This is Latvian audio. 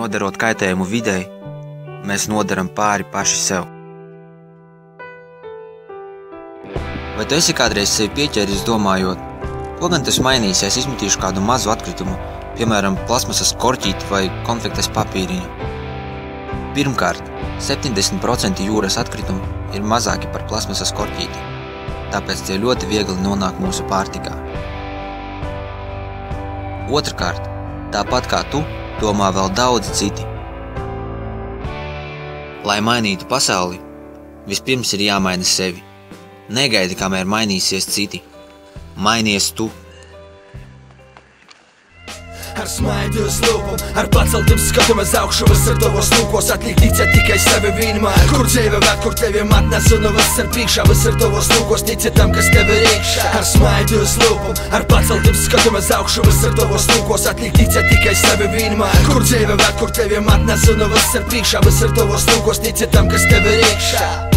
Nodarot kaitējumu videi, mēs nodaram pāri paši sev. Vai tu esi kādreiz sevi pieķēris domājot, ko gan tas mainīs, ja es izmetīšu kādu mazu atkritumu, piemēram, plasmasas korķīti vai konfektes papīriņu? Pirmkārt, 70% jūras atkritumu ir mazāki par plasmasas korķīti, tāpēc tie ļoti viegli nonāk mūsu pārtikā. Otrkārt, tāpat kā tu, domā vēl daudzi citi. Lai mainītu pasauli, vispirms ir jāmaina sevi. Negaidi, kamēr mainīsies citi. Mainies tu! Ar smaidu uz lūpām, ar paceltiem skatumies augšu, visur tavos lūkos atliek ticēt tikai sevi vienmēr. Kur dzīve ved, kur tevi matnes un visur priekšā, visur tavos lūkos ticēt tam, kas tevi ir iekšā. Ar smaidu uz lūpām, ar paceltiem skatumies augšu, visur tavos lūkos atliek ticēt tikai sevi vienmēr. Kur dzīve ved, kur tevi matnes un visur priekšā, visur tavos lūkos ticēt tam, kas tevi ir iekšā.